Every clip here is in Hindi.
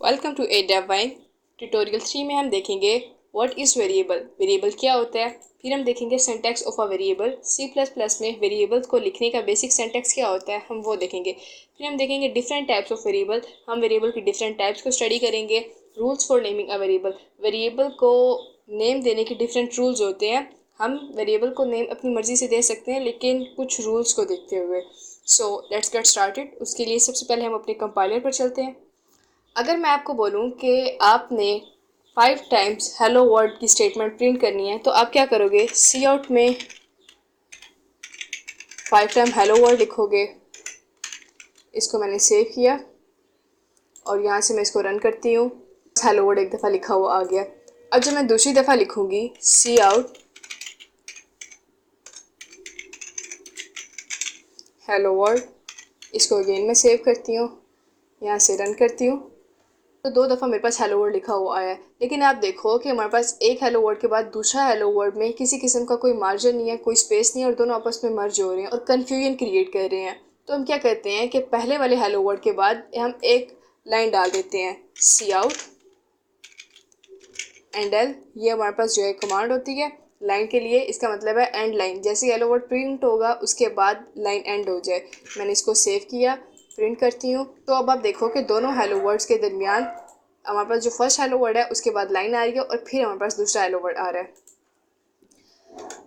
Welcome to a dev wine. Tutorial 3 में हम देखेंगे व्हाट इज़ वेरिएबल, वेरिएबल क्या होता है। फिर हम देखेंगे syntax of a variable, C plus plus में वेरिएबल्स को लिखने का बेसिक सिंटैक्स क्या होता है हम वो देखेंगे। फिर हम देखेंगे डिफरेंट टाइप्स ऑफ वेरिएबल, हम वेरिएबल की डिफरेंट टाइप्स को स्टडी करेंगे। Rules for naming a variable, variable को नेम देने के डिफरेंट रूल्स होते हैं। हम वेरिएबल को नेम अपनी मर्ज़ी से दे सकते हैं लेकिन कुछ रूल्स को देखते हुए। So let's get started. उसके लिए सबसे पहले हम अपने कंपाइलर पर चलते हैं। अगर मैं आपको बोलूं कि आपने 5 टाइम्स हेलो वर्ल्ड की स्टेटमेंट प्रिंट करनी है तो आप क्या करोगे, सी आउट में 5 टाइम हेलो वर्ल्ड लिखोगे। इसको मैंने सेव किया और यहाँ से मैं इसको रन करती हूँ। हेलो वर्ल्ड एक दफ़ा लिखा हुआ आ गया। अब जब मैं दूसरी दफ़ा लिखूँगी सी आउट हेलो वर्ल्ड, इसको अगेन मैं सेव करती हूँ, यहाँ से रन करती हूँ। तो 2 दफ़ा मेरे पास हेलो वर्ल्ड लिखा हुआ आया है। लेकिन आप देखो कि हमारे पास एक हेलो वर्ड के बाद दूसरा हेलो वर्ड में किसी किस्म का कोई मार्जिन नहीं है, कोई स्पेस नहीं है और दोनों आपस में मर्ज हो रहे हैं और कन्फ्यूजन क्रिएट कर रहे हैं। तो हम क्या करते हैं कि पहले वाले हेलो वर्ड के बाद हम एक लाइन डाल देते हैं, सी आउट एंड एल। ये हमारे पास जो है कमांड होती है लाइन के लिए। इसका मतलब है एंड लाइन, जैसे हेलो वर्ड प्रिंट होगा उसके बाद लाइन एंड हो जाए। मैंने इसको सेव किया, प्रिंट करती हूँ। तो अब आप देखो कि दोनों हेलो वर्ड्स के दरमियान हमारे पास जो फर्स्ट हेलो वर्ड है उसके बाद लाइन आ रही है और फिर हमारे पास दूसरा हेलो वर्ड आ रहा है।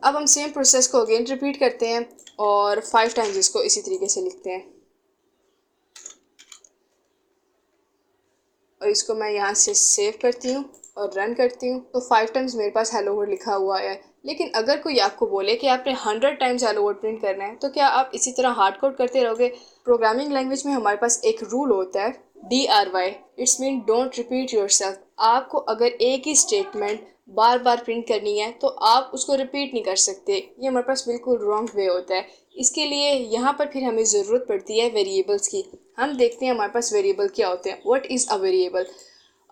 अब हम सेम प्रोसेस को अगेन रिपीट करते हैं और 5 टाइम्स इसको इसी तरीके से लिखते हैं और इसको मैं यहाँ से सेव करती हूँ और रन करती हूँ। तो 5 टाइम्स मेरे पास हेलो वर्ड लिखा हुआ है। लेकिन अगर कोई आपको बोले कि आपने 100 टाइम्स हेलो वर्ड प्रिंट करना है तो क्या आप इसी तरह हार्ड कोड करते रहोगे? प्रोग्रामिंग लैंग्वेज में हमारे पास एक रूल होता है DRY, it's mean don't repeat yourself. आपको अगर एक ही स्टेटमेंट बार बार प्रिंट करनी है तो आप उसको रिपीट नहीं कर सकते। ये हमारे पास बिल्कुल रॉन्ग वे होता है। इसके लिए यहाँ पर फिर हमें ज़रूरत पड़ती है वेरिएबल्स की। हम देखते हैं हमारे पास वेरिएबल क्या होते हैं। What is a variable?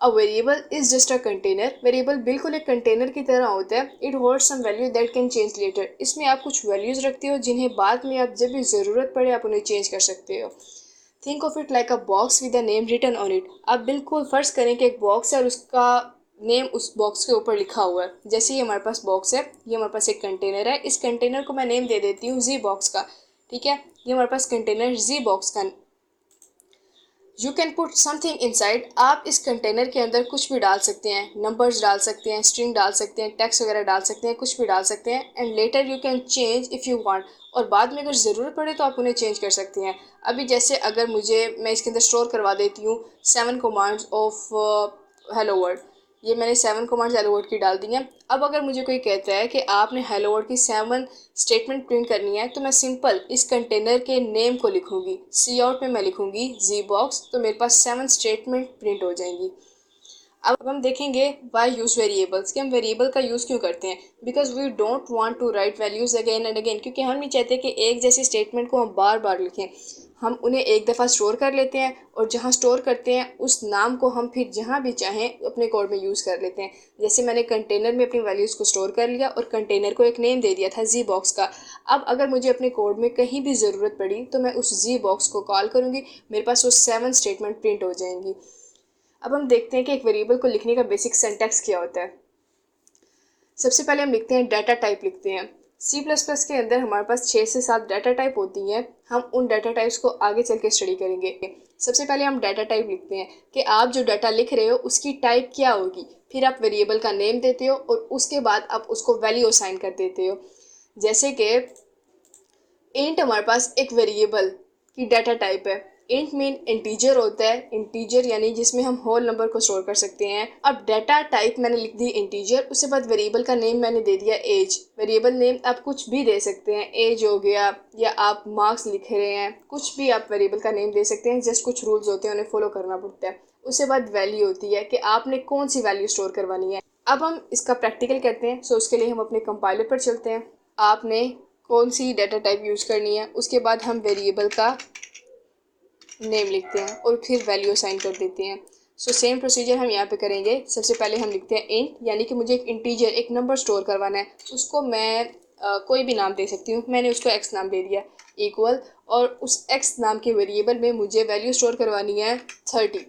A variable is just a container. Variable बिल्कुल एक कंटेनर की तरह होता है। It holds some value that can change later. इसमें आप कुछ वैल्यूज़ रखते हो जिन्हें बाद में आप जब भी ज़रूरत पड़े आप उन्हें चेंज कर सकते हो। Think of it like a box with a name written on it. आप बिल्कुल फ़र्ज़ करें कि एक बॉक्स है और उसका नेम उस बॉक्स के ऊपर लिखा हुआ है। जैसे ये हमारे पास बॉक्स है, ये हमारे पास एक कंटेनर है। इस कंटेनर को मैं नेम दे देती हूँ जी बॉक्स का। ठीक है, ये हमारे पास कंटेनर जी बॉक्स का। You can put something inside. आप इस कंटेनर के अंदर कुछ भी डाल सकते हैं, नंबर्स डाल सकते हैं, स्ट्रिंग डाल सकते हैं, टेक्स्ट वगैरह डाल सकते हैं, कुछ भी डाल सकते हैं। And later you can change if you want. और बाद में अगर ज़रूरत पड़े तो आप उन्हें चेंज कर सकते हैं। अभी जैसे अगर मैं इसके अंदर स्टोर करवा देती हूँ 7 कमांड्स ऑफ हेलो वर्ड। ये मैंने 7 कमांड्स हेलो वर्ड की डाल दी हैं। अब अगर मुझे कोई कहता है कि आपने हेलो वर्ड की 7 स्टेटमेंट प्रिंट करनी है तो मैं सिंपल इस कंटेनर के नेम को लिखूंगी। सी आउट में मैं लिखूंगी जी बॉक्स, तो मेरे पास 7 स्टेटमेंट प्रिंट हो जाएंगी। अब हम देखेंगे वाई यूज़ वेरिएबल्स, कि हम वेरिएबल का यूज़ क्यों करते हैं। Because we don't want to write values again and again, क्योंकि हम नहीं चाहते कि एक जैसी स्टेटमेंट को हम बार बार लिखें। हम उन्हें एक दफ़ा स्टोर कर लेते हैं और जहाँ स्टोर करते हैं उस नाम को हम फिर जहाँ भी चाहें अपने कोड में यूज़ कर लेते हैं। जैसे मैंने कंटेनर में अपनी वैल्यूज़ को स्टोर कर लिया और कंटेनर को एक नेम दे दिया था जी बॉक्स का। अब अगर मुझे अपने कोड में कहीं भी ज़रूरत पड़ी तो मैं उस जी बॉक्स को कॉल करूँगी, मेरे पास वो 7 स्टेटमेंट प्रिंट हो जाएंगी। अब हम देखते हैं कि एक वेरिएबल को लिखने का बेसिक सिंटैक्स क्या होता है। सबसे पहले हम लिखते हैं डाटा टाइप लिखते हैं। सी प्लस प्लस के अंदर हमारे पास 6 से 7 डाटा टाइप होती हैं। हम उन डाटा टाइप्स को आगे चल के स्टडी करेंगे। सबसे पहले हम डाटा टाइप लिखते हैं कि आप जो डाटा लिख रहे हो उसकी टाइप क्या होगी। फिर आप वेरिएबल का नेम देते हो और उसके बाद आप उसको वैल्यू असाइन कर देते हो। जैसे कि इंट हमारे पास एक वेरिएबल की डाटा टाइप है। इंट मीन इंटीजर होता है, इंटीजर यानी जिसमें हम होल नंबर को स्टोर कर सकते हैं। अब डाटा टाइप मैंने लिख दी इंटीजर, उसके बाद वेरिएबल का नेम मैंने दे दिया एज। वेरिएबल नेम आप कुछ भी दे सकते हैं, एज हो गया या आप मार्क्स लिख रहे हैं, कुछ भी आप वेरिएबल का नेम दे सकते हैं। जस्ट कुछ रूल्स होते हैं, उन्हें फॉलो करना पड़ता है। उसके बाद वैल्यू होती है कि आपने कौन सी वैल्यू स्टोर करवानी है। अब हम इसका प्रैक्टिकल करते हैं। सो उसके लिए हम अपने कंपाइलर पर चलते हैं। आपने कौन सी डाटा टाइप यूज़ करनी है, उसके बाद हम वेरिएबल का नेम लिखते हैं और फिर वैल्यू असाइन कर देते हैं। सो सेम प्रोसीजर हम यहाँ पे करेंगे। सबसे पहले हम लिखते हैं इंट, यानी कि मुझे एक इंटीजर एक नंबर स्टोर करवाना है। उसको मैं कोई भी नाम दे सकती हूँ। मैंने उसको एक्स नाम दे दिया इक्वल, और उस एक्स नाम के वेरिएबल में मुझे वैल्यू स्टोर करवानी है 30।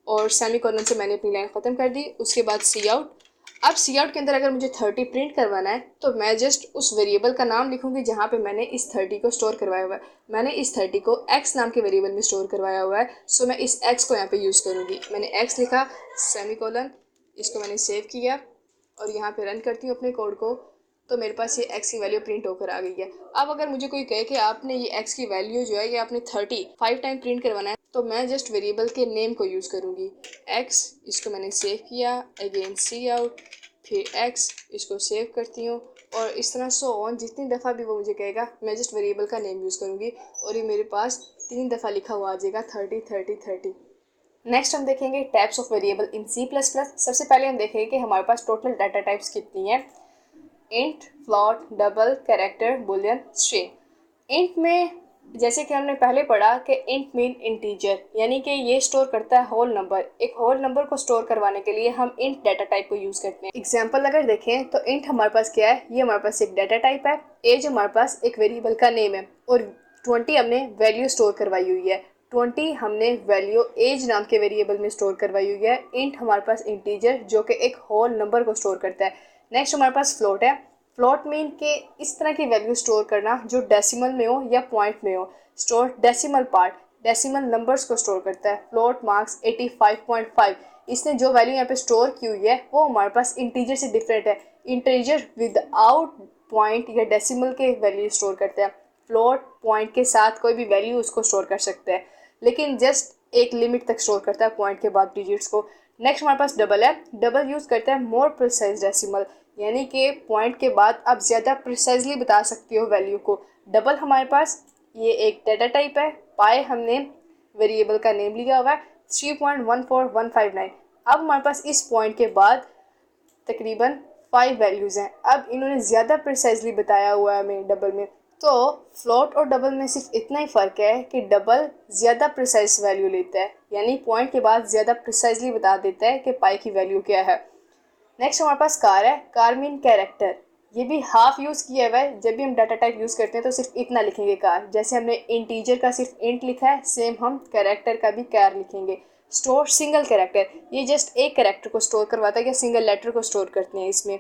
और सेमी कॉलन से मैंने अपनी लाइन ख़त्म कर दी। उसके बाद सी आउट। अब सी आउट के अंदर अगर मुझे 30 प्रिंट करवाना है तो मैं जस्ट उस वेरिएबल का नाम लिखूंगी जहाँ पे मैंने इस 30 को स्टोर करवाया हुआ है। मैंने इस 30 को x नाम के वेरिएबल में स्टोर करवाया हुआ है, सो मैं इस x को यहाँ पे यूज़ करूँगी। मैंने x लिखा, सेमी कॉलन, इसको मैंने सेव किया और यहाँ पे रन करती हूँ अपने कोड को, तो मेरे पास ये x की वैल्यू प्रिंट होकर आ गई है। अब अगर मुझे कोई कहे कि आपने ये x की वैल्यू जो है ये आपने 35 टाइम प्रिंट करवाना है, तो मैं जस्ट वेरिएबल के नेम को यूज़ करूँगी x। इसको मैंने सेव किया, अगेन सी आउट, फिर x, इसको सेव करती हूँ और इस तरह सो ऑन। जितनी दफ़ा भी वो मुझे कहेगा मैं जस्ट वेरिएबल का नेम यूज़ करूँगी और ये मेरे पास 3 दफ़ा लिखा हुआ आ जाएगा 30 30 30। नेक्स्ट हम देखेंगे types of variable in C++। सबसे पहले हम देखेंगे कि हमारे पास टोटल डाटा टाइप्स कितनी है। Int, float, double, character, boolean, string. Int में जैसे कि हमने पहले पढ़ा कि इंट मीन इंटीजर, यानी कि ये स्टोर करता है होल नंबर। एक होल नंबर को स्टोर करवाने के लिए हम इंट डाटा टाइप को यूज़ करते हैं। एग्जांपल अगर देखें तो इंट हमारे पास क्या है, ये हमारे पास एक डाटा टाइप है। एज हमारे पास एक वेरिएबल का नेम है और 20 हमने वैल्यू स्टोर करवाई हुई है। 20 हमने वैल्यू एज नाम के वेरिएबल में स्टोर करवाई हुई है। इंट हमारे पास इंटीजर जो कि एक होल नंबर को स्टोर करता है। नेक्स्ट हमारे पास फ्लोट है। फ्लोट मीन के इस तरह की वैल्यू स्टोर करना जो डेसिमल में हो या पॉइंट में हो। Store decimal part, decimal numbers को स्टोर करता है। Float marks 85.5। इसने जो वैल्यू यहाँ पे स्टोर की हुई है वो हमारे पास इंटीजर से डिफरेंट है। इंटीजर विदाउट पॉइंट या डेसिमल के वैल्यू स्टोर करता है। फ्लोट पॉइंट के साथ कोई भी वैल्यू उसको स्टोर कर सकता है, लेकिन जस्ट एक लिमिट तक स्टोर करता है पॉइंट के बाद डिजिट्स को। नेक्स्ट हमारे पास डबल है। डबल यूज़ करता है मोर प्रिसाइज डेसिमल, यानी कि पॉइंट के बाद आप ज़्यादा प्रिसाइजली बता सकती हो वैल्यू को। डबल हमारे पास ये एक डाटा टाइप है। पाई हमने वेरिएबल का नेम लिया हुआ है। 3.14159। अब हमारे पास इस पॉइंट के बाद तकरीबन 5 वैल्यूज़ हैं। अब इन्होंने ज़्यादा प्रिसाइजली बताया हुआ है हमें डबल में। तो फ्लोट और डबल में सिर्फ इतना ही फ़र्क है कि डबल ज़्यादा प्रिसाइज वैल्यू लेता है, यानी पॉइंट के बाद ज़्यादा प्रिसाइजली बता देता है कि पाई की वैल्यू क्या है। नेक्स्ट हमारे पास कार है। Car mean character. ये भी हाफ यूज़ किया हुआ है। जब भी हम डाटा टाइप यूज़ करते हैं तो सिर्फ इतना लिखेंगे कार। जैसे हमने इंटीजर का सिर्फ इंट लिखा है, सेम हम कैरेक्टर का भी कार लिखेंगे। स्टोर सिंगल कैरेक्टर, ये जस्ट एक कैरेक्टर को स्टोर करवाता है या सिंगल लेटर को स्टोर करते हैं इसमें।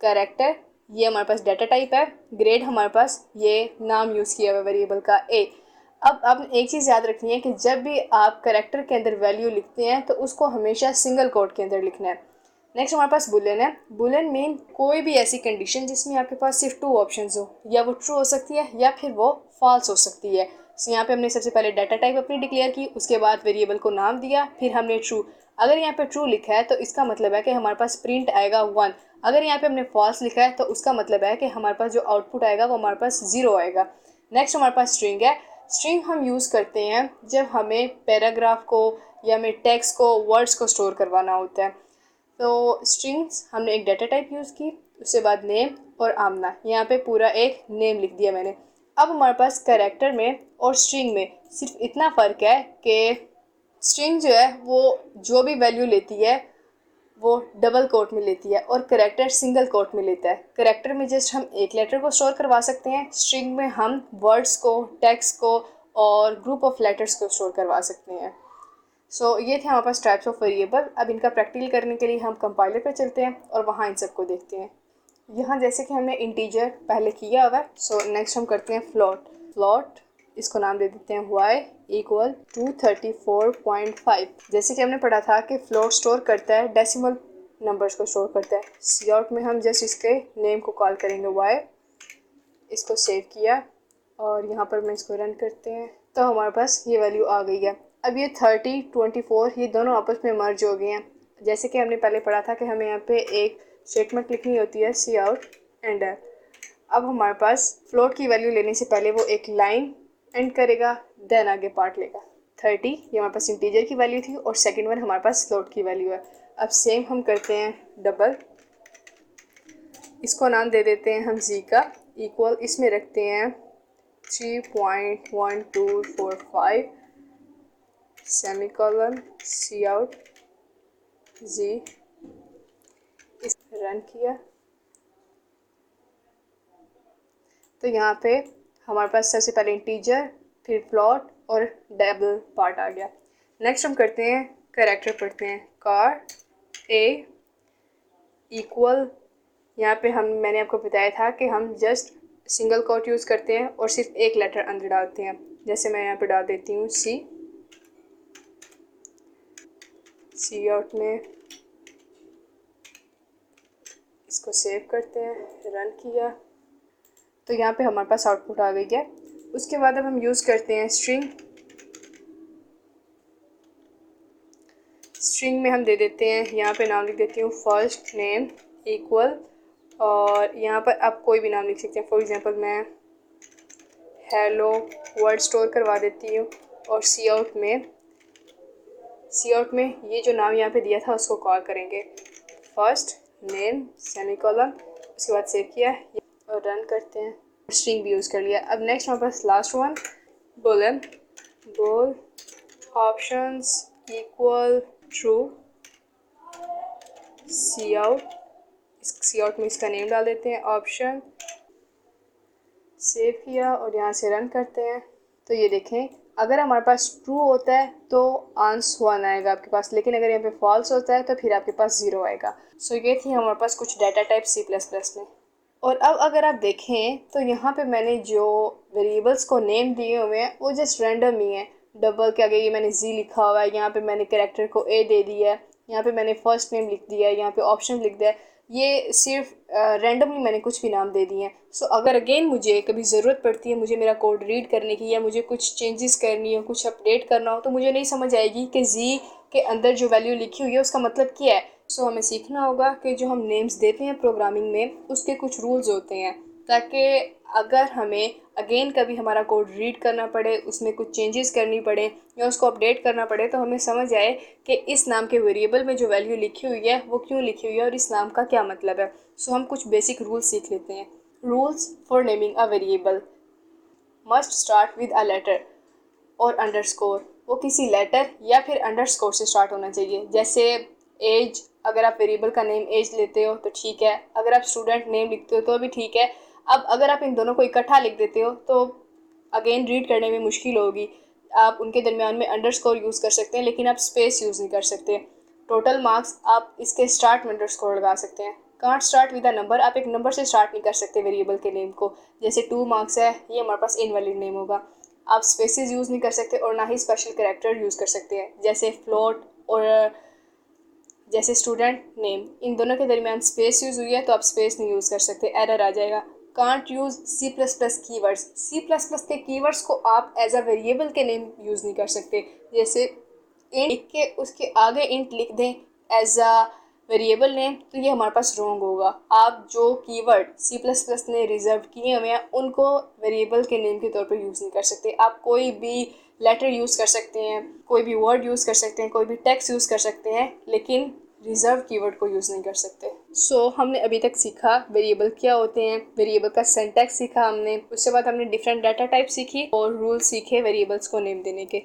कैरेक्टर ये हमारे पास डाटा टाइप है। ग्रेड हमारे पास ये नाम यूज़ किया हुआ है वेरिएबल का ए। अब एक चीज़ याद रखनी है कि जब भी आप कैरेक्टर के अंदर वैल्यू लिखते हैं तो उसको हमेशा सिंगल कोट के अंदर लिखना है। नेक्स्ट हमारे पास बुलियन है। बुलियन मीन कोई भी ऐसी कंडीशन जिसमें आपके पास सिर्फ 2 ऑप्शंस हो, या वो ट्रू हो सकती है या फिर वो फॉल्स हो सकती है। सो यहाँ पे हमने सबसे पहले डाटा टाइप अपनी डिक्लेयर की, उसके बाद वेरिएबल को नाम दिया, फिर हमने ट्रू। अगर यहाँ पे ट्रू लिखा है तो इसका मतलब है कि हमारे पास प्रिंट आएगा 1। अगर यहाँ पे हमने फॉल्स लिखा है तो उसका मतलब है कि हमारे पास जो आउटपुट आएगा वो हमारे पास 0 आएगा। नेक्स्ट हमारे पास स्ट्रिंग है। स्ट्रिंग हम यूज़ करते हैं जब हमें पैराग्राफ को या हमें टेक्स्ट को, वर्ड्स को स्टोर करवाना होता है। तो स्ट्रिंग्स हमने एक डाटा टाइप यूज़ की, उसके बाद नेम और आमना। यहाँ पे पूरा एक नेम लिख दिया मैंने। अब हमारे पास कैरेक्टर में और स्ट्रिंग में सिर्फ इतना फ़र्क है कि स्ट्रिंग जो है वो जो भी वैल्यू लेती है वो डबल कोट में लेती है और करेक्टर सिंगल कोट में लेता है। करेक्टर में जस्ट हम एक लेटर को स्टोर करवा सकते हैं। स्ट्रिंग में हम वर्ड्स को, टेक्स्ट को और ग्रुप ऑफ लेटर्स को स्टोर करवा सकते हैं। ये थे हमारे पास टाइप्स ऑफ वेरिएबल। अब इनका प्रैक्टिकल करने के लिए हम कंपाइलर पर चलते हैं और वहाँ इन सबको देखते हैं। यहाँ जैसे कि हमने इंटीजर पहले किया हुआ है, नेक्स्ट हम करते हैं फ्लॉट। फ्लॉट इसको नाम दे देते हैं y इक्वल 234.5। जैसे कि हमने पढ़ा था कि फ्लोट स्टोर करता है डेसिमल नंबर्स को स्टोर करता है। सी आउट में हम जस्ट इसके नेम को कॉल करेंगे y। इसको सेव किया और यहाँ पर मैं इसको रन करते हैं तो हमारे पास ये वैल्यू आ गई है। अब ये 30, 24 ये दोनों आपस में मर्ज हो गए हैं। जैसे कि हमने पहले पढ़ा था कि हमें यहाँ पे एक स्टेटमेंट लिखनी होती है सी आउट एंडर। अब हमारे पास फ्लोट की वैल्यू लेने से पहले वो एक लाइन एंड करेगा, देन आगे पार्ट लेगा। 30 ये हमारे पास इंटीजर की वैल्यू थी और सेकंड वन हमारे पास फ्लोट की वैल्यू है। अब सेम हम करते हैं डबल। इसको नाम दे देते हैं हम जी का इक्वल, इसमें रखते हैं 3.1245 सेमीकोलन सी आउट जी। इस रन किया तो यहाँ पे हमारे पास सबसे पहले इंटीजर, फिर फ्लोट और डबल पार्ट आ गया। नेक्स्ट हम करते हैं कैरेक्टर पढ़ते हैं। कार ए इक्वल, यहाँ पे मैंने आपको बताया था कि हम जस्ट सिंगल कोट यूज़ करते हैं और सिर्फ एक लेटर अंदर डालते हैं। जैसे मैं यहाँ पे डाल देती हूँ सी आउट में, इसको सेव करते हैं, रन किया तो यहाँ पे हमारे पास आउटपुट आ गई है। उसके बाद अब हम यूज़ करते हैं स्ट्रिंग में हम दे देते हैं, यहाँ पे नाम लिख देती हूँ फर्स्ट नेम इक्वल, और यहाँ पर आप कोई भी नाम लिख सकते हैं। फॉर एग्जांपल मैं हेलो वर्ड स्टोर करवा देती हूँ और सी आउट में ये जो नाम यहाँ पे दिया था उसको कॉल करेंगे, फर्स्ट नेम सेमीकोलन। उसके बाद सेव किया और रन करते हैं, स्ट्रिंग भी यूज़ कर लिया। अब नेक्स्ट हमारे पास लास्ट वन बोल ऑप्शंस इक्वल ट्रू सी आउट में इसका नेम डाल देते हैं ऑप्शन, सेव किया और यहाँ से रन करते हैं। तो ये देखें, अगर हमारे पास ट्रू होता है तो आंसर 1 आएगा आपके पास, लेकिन अगर यहाँ पे फॉल्स होता है तो फिर आपके पास 0 आएगा। सो ये थी हमारे पास कुछ डाटा टाइप C++ में। और अब अगर आप देखें तो यहाँ पे मैंने जो वेरिएबल्स को नेम दिए हुए हैं वो जस्ट रैंडम ही है। डबल के आगे ये मैंने जी लिखा हुआ है, यहाँ पे मैंने कैरेक्टर को ए दे दिया है, यहाँ पे मैंने फर्स्ट नेम लिख दिया है, यहाँ पे ऑप्शन लिख दिया है। ये सिर्फ रैंडमली मैंने कुछ भी नाम दे दिए हैं। सो अगर अगेन मुझे कभी ज़रूरत पड़ती है, मुझे मेरा कोड रीड करने की या मुझे कुछ चेंजेस करनी हो, कुछ अपडेट करना हो, तो मुझे नहीं समझ आएगी कि जी के अंदर जो वैल्यू लिखी हुई है उसका मतलब क्या है। सो हमें सीखना होगा कि जो हम नेम्स देते हैं प्रोग्रामिंग में उसके कुछ रूल्स होते हैं, ताकि अगर हमें अगेन कभी हमारा कोड रीड करना पड़े, उसमें कुछ चेंजेस करनी पड़े या उसको अपडेट करना पड़े, तो हमें समझ आए कि इस नाम के वेरिएबल में जो वैल्यू लिखी हुई है वो क्यों लिखी हुई है और इस नाम का क्या मतलब है। सो हम कुछ बेसिक रूल्स सीख लेते हैं। Rules for naming a variable must start with a letter और अंडरस्कोर। वो किसी लेटर या फिर अंडरस्कोर से स्टार्ट होना चाहिए। जैसे एज, अगर आप वेरिएबल का नेम एज लेते हो तो ठीक है, अगर आप स्टूडेंट नेम लिखते हो तो भी ठीक है। अब अगर आप इन दोनों को इकट्ठा लिख देते हो तो अगेन रीड करने में मुश्किल होगी। आप उनके दरमियान में अंडरस्कोर यूज़ कर सकते हैं, लेकिन आप स्पेस यूज़ नहीं कर सकते। टोटल मार्क्स आप इसके स्टार्ट में अंडरस्कोर लगा सकते हैं। Can't start with a number, आप एक नंबर से स्टार्ट नहीं कर सकते वेरिएबल के नेम को। जैसे 2 मार्क्स है, ये हमारे पास इनवैलिड नेम होगा। आप स्पेसेस यूज़ नहीं कर सकते और ना ही स्पेशल कैरेक्टर यूज़ कर सकते हैं, जैसे फ्लोट और जैसे स्टूडेंट नेम। इन दोनों के दरमियान स्पेस यूज़ हुई है तो आप स्पेस नहीं यूज़ कर सकते, एरर आ जाएगा। Can't use C++ keywords, C++ के कीवर्ड्स को आप एज अ वेरिएबल के नेम यूज़ नहीं कर सकते। जैसे इंट लिख के उसके आगे इंट लिख दें एज अ वेरिएबल नेम, तो ये हमारे पास रॉन्ग होगा। आप जो कीवर्ड C++ ने रिजर्व किए हुए हैं उनको वेरिएबल के नेम के तौर पर यूज़ नहीं कर सकते। आप कोई भी लेटर यूज़ कर सकते हैं, कोई भी वर्ड यूज़ कर सकते हैं, कोई भी टेक्स्ट यूज़ कर सकते हैं, लेकिन रिजर्व कीवर्ड को यूज़ नहीं कर सकते। सो हमने अभी तक सीखा वेरिएबल क्या होते हैं, वेरिएबल का सिंटैक्स सीखा हमने, उसके बाद हमने डिफरेंट डाटा टाइप सीखी और रूल सीखे वेरिएबल्स को नेम देने के।